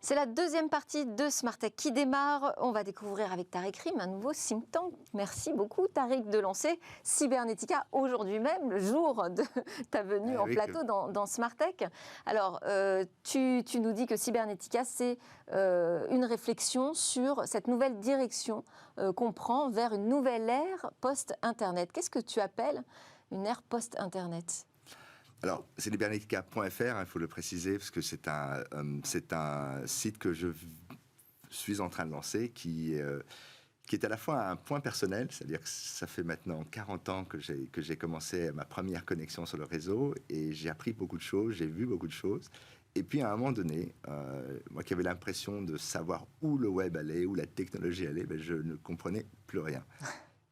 C'est la deuxième partie de Smart Tech qui démarre. On va découvrir avec Tariq Rim un nouveau think tank. Merci beaucoup Tariq de lancer Cybernetica aujourd'hui même, le jour de ta venue en plateau dans Smart Tech. Alors, tu nous dis que Cybernetica, c'est une réflexion sur cette nouvelle direction qu'on prend vers une nouvelle ère post-Internet. Qu'est-ce que tu appelles une ère post-Internet ? Alors, c'est cybernetica.fr, il faut le préciser, parce que c'est un site que je suis en train de lancer qui est à la fois un point personnel, c'est-à-dire que ça fait maintenant 40 ans que j'ai commencé ma première connexion sur le réseau et j'ai appris beaucoup de choses, j'ai vu beaucoup de choses. Et puis, à un moment donné, moi qui avais l'impression de savoir où le web allait, où la technologie allait, je ne comprenais plus rien.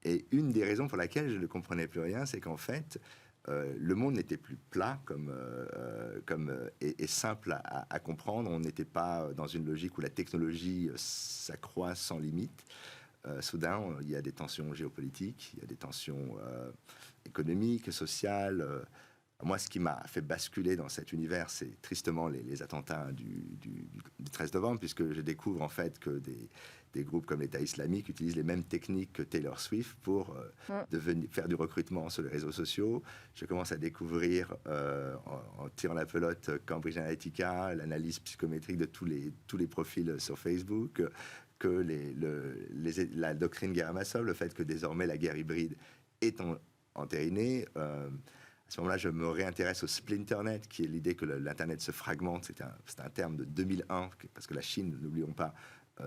Et une des raisons pour laquelle je ne comprenais plus rien, c'est qu'en fait, le monde n'était plus plat et simple à comprendre. On n'était pas dans une logique où la technologie s'accroît sans limite. Soudain, il y a des tensions géopolitiques, il y a des tensions économiques, sociales. Moi, ce qui m'a fait basculer dans cet univers, c'est tristement les attentats du 13 novembre, puisque je découvre en fait que des groupes comme l'État islamique utilisent les mêmes techniques que Taylor Swift pour faire du recrutement sur les réseaux sociaux. Je commence à découvrir, en tirant la pelote, Cambridge Analytica, l'analyse psychométrique de tous les profils sur Facebook, que la doctrine guerre à masse, le fait que désormais la guerre hybride est entérinée. À ce moment-là, je me réintéresse au Splinternet, qui est l'idée que l'Internet se fragmente. C'est un terme de 2001, parce que la Chine, n'oublions pas,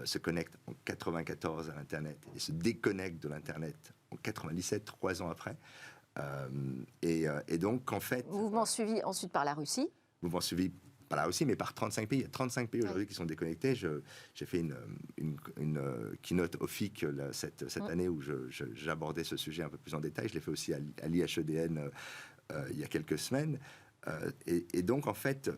se connecte en 94 à l'Internet et se déconnecte de l'Internet en 97, 3 ans après. Et donc, en fait... Mouvement suivi ensuite par la Russie. Mouvement suivi par la Russie, mais par 35 pays. Il y a 35 pays aujourd'hui qui sont déconnectés. J'ai fait une keynote au FIC cette année où j'abordais ce sujet un peu plus en détail. Je l'ai fait aussi à l'IHEDN il y a quelques semaines. Et donc, en fait,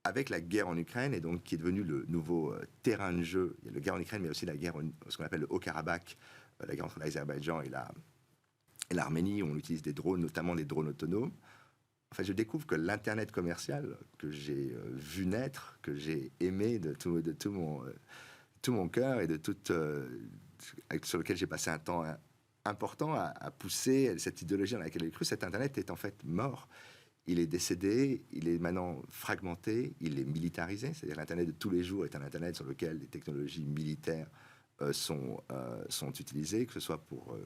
avec la guerre en Ukraine, et donc qui est devenu le nouveau terrain de jeu, il y a la guerre en Ukraine, mais aussi la guerre, ce qu'on appelle le Haut-Karabakh, la guerre entre l'Azerbaïdjan et l'Arménie, où on utilise des drones, notamment des drones autonomes. En fait, je découvre que l'Internet commercial que j'ai vu naître, que j'ai aimé de tout mon cœur et sur lequel j'ai passé un temps important à pousser cette idéologie dans laquelle j'ai cru, cet Internet est en fait mort. Il est décédé, il est maintenant fragmenté, il est militarisé. C'est-à-dire l'Internet de tous les jours est un Internet sur lequel les technologies militaires sont utilisées, que ce soit pour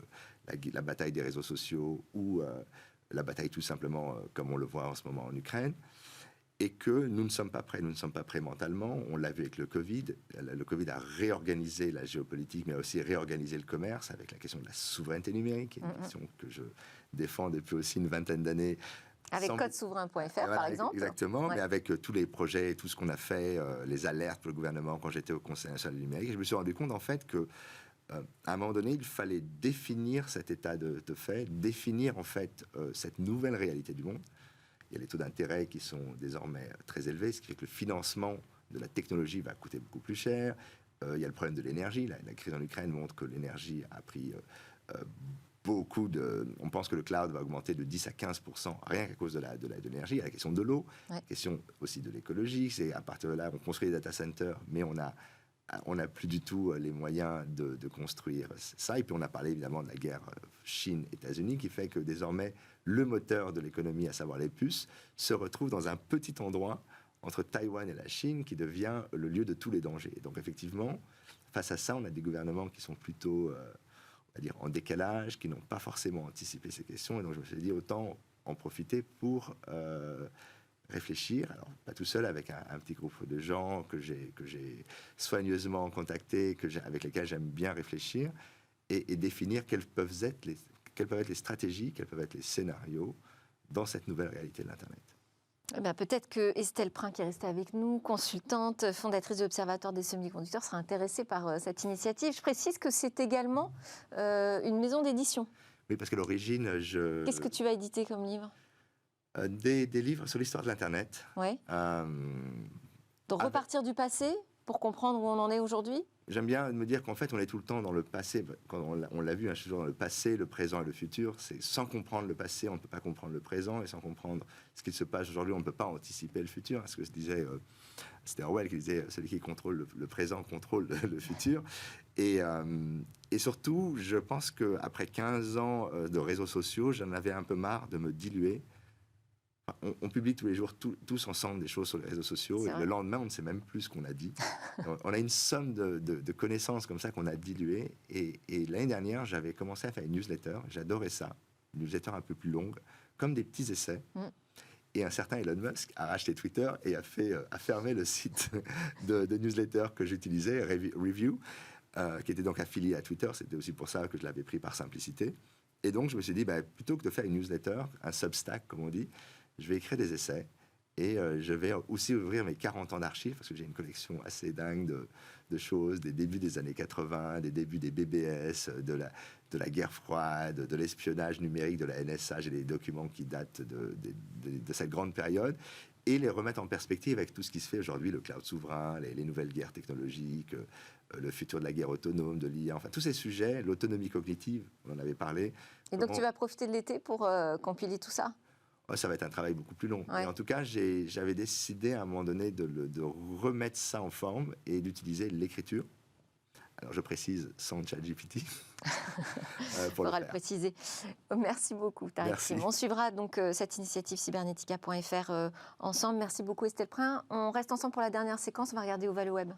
la bataille des réseaux sociaux ou la bataille tout simplement comme on le voit en ce moment en Ukraine. Et que nous ne sommes pas prêts mentalement. On l'a vu avec le Covid. Le Covid a réorganisé la géopolitique, mais a aussi réorganisé le commerce avec la question de la souveraineté numérique, qui est une question que je défends depuis aussi une vingtaine d'années. Avec codesouverain.fr, par exemple. Exactement, mais avec tous les projets, tout ce qu'on a fait, les alertes pour le gouvernement quand j'étais au Conseil national du numérique, je me suis rendu compte en fait que à un moment donné, il fallait définir cet état de fait, définir en fait cette nouvelle réalité du monde. Il y a les taux d'intérêt qui sont désormais très élevés, ce qui fait que le financement de la technologie va coûter beaucoup plus cher. Il y a le problème de l'énergie. La crise en Ukraine montre que l'énergie a pris beaucoup de... On pense que le cloud va augmenter de 10 à 15%, rien qu'à cause de l'énergie. Il y a la question de l'eau, la question aussi de l'écologie. C'est à partir de là, on construit des data centers, mais on n'a plus du tout les moyens de construire ça. Et puis on a parlé évidemment de la guerre Chine-États-Unis qui fait que désormais le moteur de l'économie, à savoir les puces, se retrouve dans un petit endroit entre Taïwan et la Chine qui devient le lieu de tous les dangers. Et donc effectivement, face à ça, on a des gouvernements qui sont plutôt, on va dire, en décalage, qui n'ont pas forcément anticipé ces questions. Et donc je me suis dit, autant en profiter pour... réfléchir, alors pas tout seul, avec un petit groupe de gens que j'ai soigneusement contactés, avec lesquels j'aime bien réfléchir, et définir quelles peuvent être les stratégies, quels peuvent être les scénarios dans cette nouvelle réalité de l'Internet. Eh bien, peut-être que Estelle Prin, qui est restée avec nous, consultante, fondatrice de l'Observatoire des semi-conducteurs, sera intéressée par cette initiative. Je précise que c'est également une maison d'édition. Oui, parce qu'à l'origine, Qu'est-ce que tu vas éditer comme livre ? Des livres sur l'histoire de l'Internet. Ouais. De repartir du passé pour comprendre où on en est aujourd'hui ? j'aime bien me dire qu'en fait, on est tout le temps dans le passé. Quand on l'a vu, hein, je suis toujours dans le passé, le présent et le futur. C'est sans comprendre le passé, on ne peut pas comprendre le présent, et sans comprendre ce qui se passe aujourd'hui, on ne peut pas anticiper le futur. Ce que je disais, c'était Orwell qui disait, celui qui contrôle le présent contrôle le futur. Et surtout, je pense qu'après 15 ans de réseaux sociaux, j'en avais un peu marre de me diluer. On publie tous les jours, tous ensemble, des choses sur les réseaux sociaux. Et le lendemain, on ne sait même plus ce qu'on a dit. On a une somme de connaissances comme ça qu'on a diluées. Et l'année dernière, j'avais commencé à faire une newsletter. J'adorais ça. Une newsletter un peu plus longue, comme des petits essais. Et un certain Elon Musk a racheté Twitter et a fermé le site de newsletter que j'utilisais, Review, qui était donc affilié à Twitter. C'était aussi pour ça que je l'avais pris par simplicité. Et donc, je me suis dit, plutôt que de faire une newsletter, un Substack, comme on dit, je vais écrire des essais et je vais aussi ouvrir mes 40 ans d'archives parce que j'ai une collection assez dingue de choses, des débuts des années 80, des débuts des BBS, de la guerre froide, de l'espionnage numérique, de la NSA. J'ai des documents qui datent de cette grande période et les remettre en perspective avec tout ce qui se fait aujourd'hui, le cloud souverain, les nouvelles guerres technologiques, le futur de la guerre autonome, de l'IA, enfin tous ces sujets, l'autonomie cognitive, on en avait parlé. Et donc tu vas profiter de l'été pour compiler tout ça ? Ça va être un travail beaucoup plus long. Ouais. Mais en tout cas, j'avais décidé à un moment donné de remettre ça en forme et d'utiliser l'écriture. Alors, je précise, sans ChatGPT. On pourra le préciser. Merci beaucoup, Tariq Krim. On suivra donc cette initiative cybernetica.fr ensemble. Merci beaucoup, Estelle Prin. On reste ensemble pour la dernière séquence. On va regarder Oval Web.